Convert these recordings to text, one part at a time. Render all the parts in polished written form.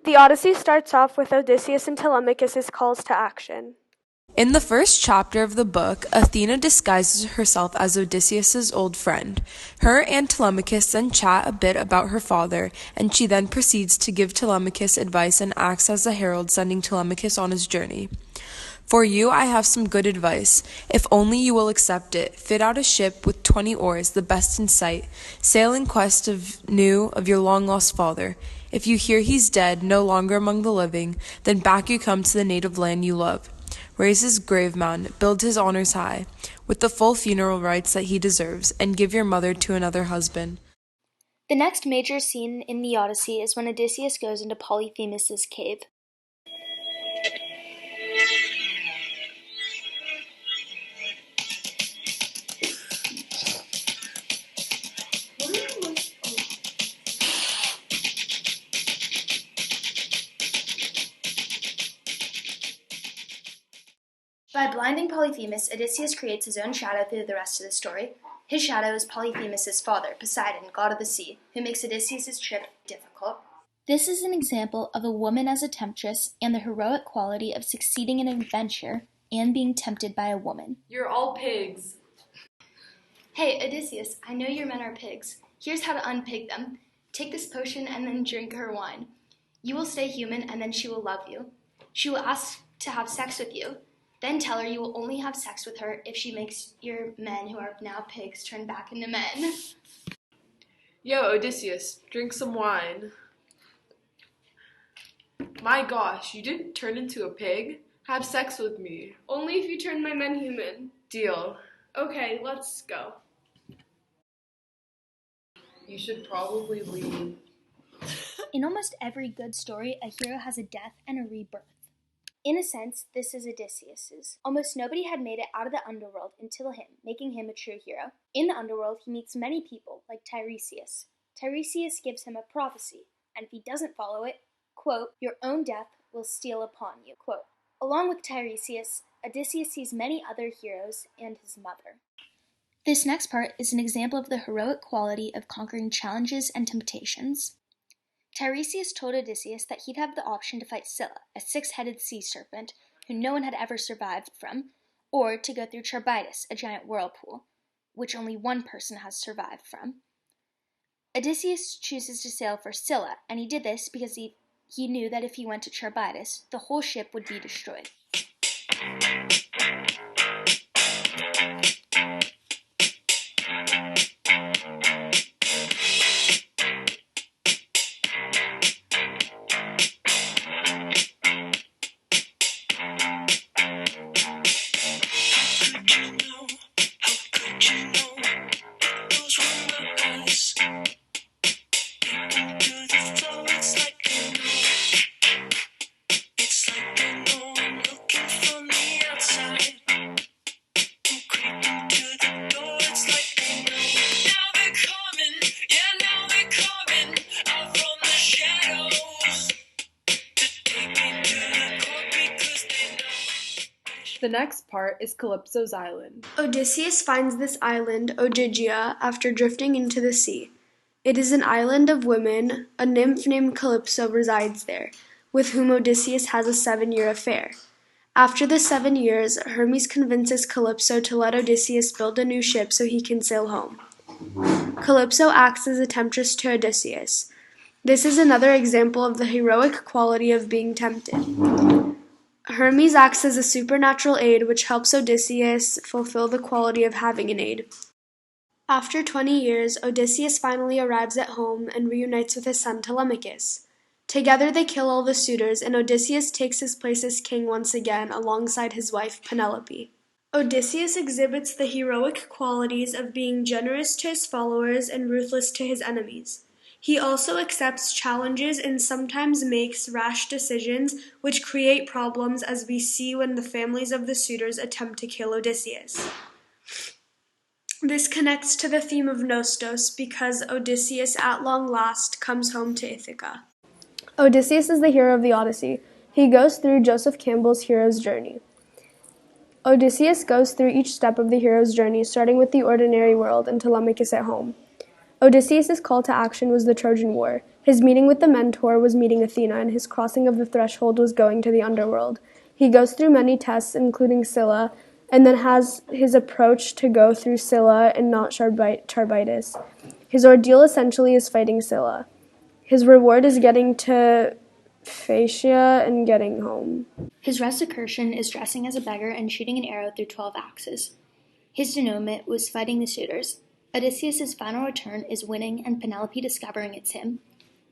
The Odyssey starts off with Odysseus and Telemachus' calls to action. In the first chapter of the book, Athena disguises herself as Odysseus's old friend. Her and Telemachus then chat a bit about her father, and she then proceeds to give Telemachus advice and acts as a herald sending Telemachus on his journey. For you, I have some good advice. If only you will accept it. Fit out a ship with 20 oars, the best in sight. Sail in quest of your long-lost father. If you hear he's dead, no longer among the living, then back you come to the native land you love. Raise his grave mound, build his honors high, with the full funeral rites that he deserves, and give your mother to another husband. The next major scene in the Odyssey is when Odysseus goes into Polyphemus' cave. By blinding Polyphemus, Odysseus creates his own shadow through the rest of the story. His shadow is Polyphemus' father, Poseidon, god of the sea, who makes Odysseus' trip difficult. This is an example of a woman as a temptress and the heroic quality of succeeding in an adventure and being tempted by a woman. You're all pigs. Hey, Odysseus, I know your men are pigs. Here's how to unpig them. Take this potion and then drink her wine. You will stay human and then she will love you. She will ask to have sex with you. Then tell her you will only have sex with her if she makes your men, who are now pigs, turn back into men. Yo, Odysseus, drink some wine. My gosh, you didn't turn into a pig? Have sex with me. Only if you turn my men human. Deal. Okay, let's go. You should probably leave. In almost every good story, a hero has a death and a rebirth. In a sense, this is Odysseus's. Almost nobody had made it out of the underworld until him, making him a true hero. In the underworld, he meets many people, like Tiresias. Tiresias gives him a prophecy, and if he doesn't follow it, quote, your own death will steal upon you, quote. Along with Tiresias, Odysseus sees many other heroes and his mother. This next part is an example of the heroic quality of conquering challenges and temptations. Tiresias told Odysseus that he'd have the option to fight Scylla, a six-headed sea serpent who no one had ever survived from, or to go through Charybdis, a giant whirlpool, which only one person has survived from. Odysseus chooses to sail for Scylla, and he did this because he knew that if he went to Charybdis, the whole ship would be destroyed. The next part is Calypso's island. Odysseus finds this island, Ogygia, after drifting into the sea. It is an island of women. A nymph named Calypso resides there, with whom Odysseus has a 7-year affair. After the 7 years, Hermes convinces Calypso to let Odysseus build a new ship so he can sail home. Calypso acts as a temptress to Odysseus. This is another example of the heroic quality of being tempted. Hermes acts as a supernatural aid which helps Odysseus fulfill the quality of having an aid. After 20 years, Odysseus finally arrives at home and reunites with his son Telemachus. Together they kill all the suitors, and Odysseus takes his place as king once again alongside his wife Penelope. Odysseus exhibits the heroic qualities of being generous to his followers and ruthless to his enemies. He also accepts challenges and sometimes makes rash decisions which create problems, as we see when the families of the suitors attempt to kill Odysseus. This connects to the theme of Nostos because Odysseus at long last comes home to Ithaca. Odysseus is the hero of the Odyssey. He goes through Joseph Campbell's hero's journey. Odysseus goes through each step of the hero's journey, starting with the ordinary world and Telemachus at home. Odysseus' call to action was the Trojan War. His meeting with the mentor was meeting Athena, and his crossing of the threshold was going to the underworld. He goes through many tests, including Scylla, and then has his approach to go through Scylla and not Charybdis. His ordeal essentially is fighting Scylla. His reward is getting to Phaeacia and getting home. His resurrection is dressing as a beggar and shooting an arrow through 12 axes. His denouement was fighting the suitors. Odysseus' final return is winning and Penelope discovering it's him.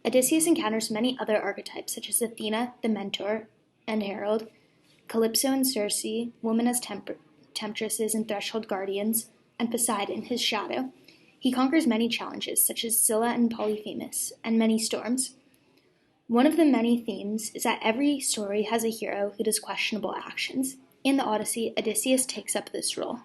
Odysseus encounters many other archetypes such as Athena, the mentor and herald, Calypso and Circe, women as temptresses and threshold guardians, and Poseidon, his shadow. He conquers many challenges such as Scylla and Polyphemus, and many storms. One of the many themes is that every story has a hero who does questionable actions. In the Odyssey, Odysseus takes up this role.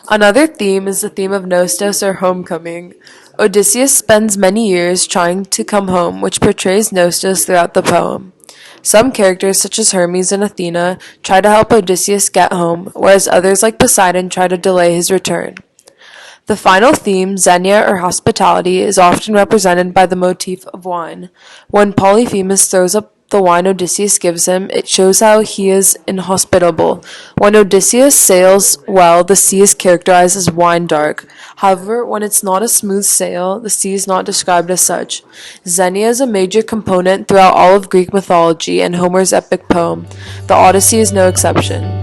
Another theme is the theme of Nostos or homecoming. Odysseus spends many years trying to come home, which portrays Nostos throughout the poem. Some characters, such as Hermes and Athena, try to help Odysseus get home, whereas others, like Poseidon, try to delay his return. The final theme, Xenia or hospitality, is often represented by the motif of wine. When Polyphemus throws up the wine Odysseus gives him, it shows how he is inhospitable. When Odysseus sails well, the sea is characterized as wine dark. However, when it's not a smooth sail, the sea is not described as such. Xenia is a major component throughout all of Greek mythology and Homer's epic poem. The Odyssey is no exception.